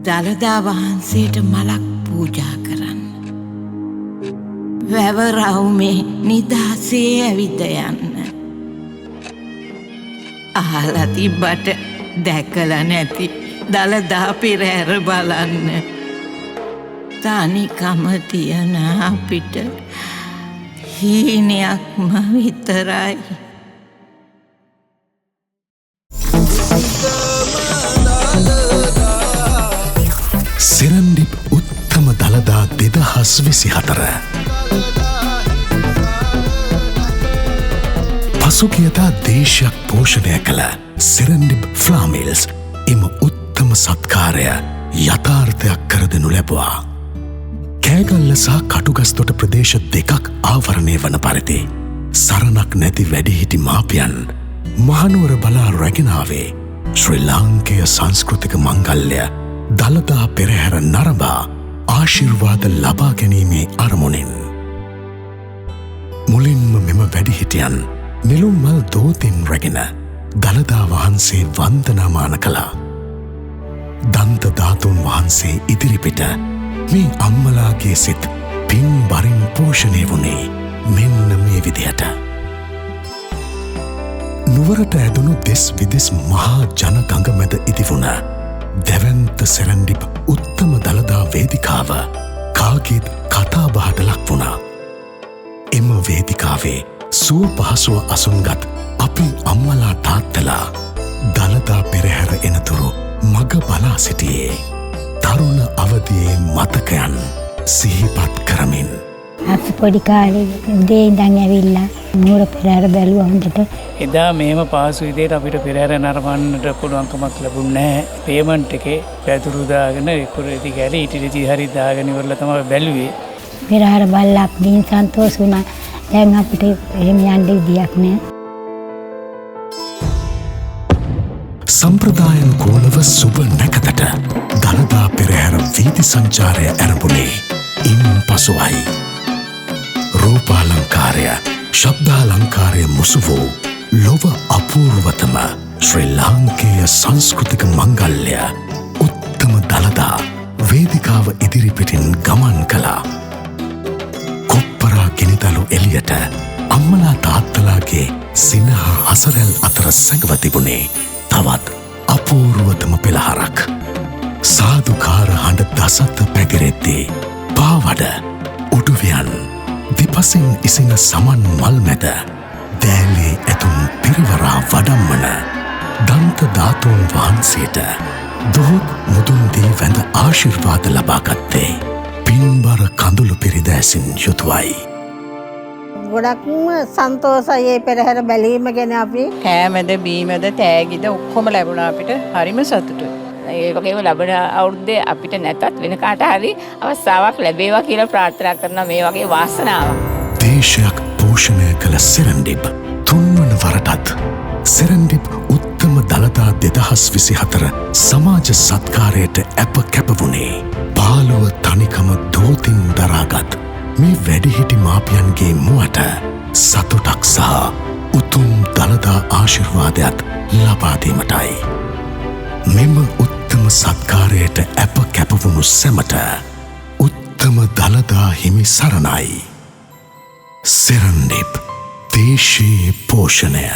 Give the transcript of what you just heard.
දළදා වහන්සේට මලක් පූජා කරන්න. වැව රවුමේ නිදහසේ ඇවිද යන්න. අහලා තිබ්බට දැකලා නැති දළදා පෙරහැර බලන්න. තනිකම තියන අපිට හීනයක්ම විතරයි. සෙරන්ඩිප් උත්තම දළදා 2024. පසුගියදා දේශයක් පෝෂණය කළ සෙරන්ඩිප් ෆ්ලාමිල්ස් එම උත්තම සත්කාරය යථාර්ථයක් කර දෙනු ලැබුවා. කෑගල්ල සහ කටුගස්තොට ප්‍රදේශ දෙකක් ආවරණය වන පරිදි සරණක් නැති වැඩිහිටි මාපියන් මහනුවර බලා රැගෙනාවේ ශ්‍රී ලාංකේය සංස්කෘතික මංගල්‍ය දළදා පෙරහැර නරඹා ආශිර්වාද ලබා ගැනීමේ අරමුණින් මුලින්ම මෙම වැඩිහිටියන් නිලුම් මල් දෝතින් රැගෙන දළදා වහන්සේ වන්දනාමාන කළා. දන්ත ධාතුන් වහන්සේ ඉදිරිපිට මේ අම්මලාගේ සිත් පින් බරින් පෝෂණය වුණේ මෙන්න මේ විදිහට. නුවරට ඇදුණු දෙස් විදෙස් මහා ජනගඟ මැද ඉදිවුණ දැවන්ත සෙරන්ඩිප් උත්තම දළදා වේදිකාව කාගේත් කතාබහට ලක් වුණා. එම වේදිකාවේ සුව පහසුව අසුන්ගත් අපි අම්මලා තාත්තලා දළදා පෙරහැර එනතුරු මග බලා සිටියේ තරුණ අවදියේ මතකයන් සිහිපත් කරමින්. අපි පොඩි කාලේ උදේ ඉඳන් ඇවිල්ලා නුවර පෙරහැර බැලුවා හොඳට. එදා මෙහෙම පහසු විදිහට අපිට පෙරහැර නරඹන්නට පුළුවන්කමක් ලැබුණේ නැහැ. පේමන්ට් එකේ පැදුරු දාගෙන ඉකුරේටි කැලේ ඉටිරිටි හරි දාගෙන ඉවරලා තමයි බැලුවේ. පෙරහැර බලලා අපින් සන්තෝෂ වුණා. දැන් අපිට එහෙම යන්න විදියක් නැහැ. සම්ප්‍රදායන් කෝලව සුබ නැකතට දළදා පෙරහැර වීදි සංචාරය ඇරඹුණේ ඉන් පසුවයි. රූපාලංකාරය ශබ්දාලංකාරය මුසු වූ ලොව අපූර්වතම ශ්‍රී ලාංකේය සංස්කෘතික මංගල්‍ය උත්තම දළදා වේදිකාව ඉදිරිපිටින් ගමන් කළා. කොප්පරා ගිනිදළු එළියට අම්මලා තාත්තලාගේ සිනහා අසරැල් අතර සැඟව තිබුණේ තවත් අපූර්වතම පෙළහරක්. සාදුකාර හඬ දසත පැගිරෙද්දී පාවඩ උඩුවියන් දිපසින් ඉසින සමන් මල් මැද දෑලේ ඇතුන් පිරිවරා වඩම්මන දන්ත ධාතුන් වහන්සේට දොහොත් මුදුන්දී වැඳ ආශිර්වාද ලබාගත්තේ පින්බර කඳුළු පිරිදෑසින් යුතුවයි. ගොඩක්ම සන්තෝෂයි පෙරහැර බැලීම ගැන. අපි කෑමද බීමද තෑගිද ඔක්කොම ලැබුණා අපිට. හරිම සතුටුයි. ඒ වගේම ලැබෙන අවුරුද්දේ අපිට නැතත් වෙන කාට හරි අවස්ථාවක් ලැබේවා කියලා ප්‍රාර්ථනා කරනවා. මේ වගේ වාසනාවක්. දේශයක් පෝෂණය කළ සෙරන්ඩිප් තුන්වන වරටත් සෙරන්ඩිප් උත්තම දළදා 2024 සමාජ සත්කාරයට ඇප කැපවුණේ 15 තනිකම දෝතින් දරාගත් මේ වැඩිහිටි මාපියන්ගේ මුවට සතුටක් සහ උතුම් දළදා ආශිර්වාදයක් ලබා දීමටයි. මෙම උත්තම සත්කාරයට ඇප කැපවුණු සැමට උත්තම දළදා හිමි සරණයි. සෙරන්ඩිප් දේශීය පෝෂණය.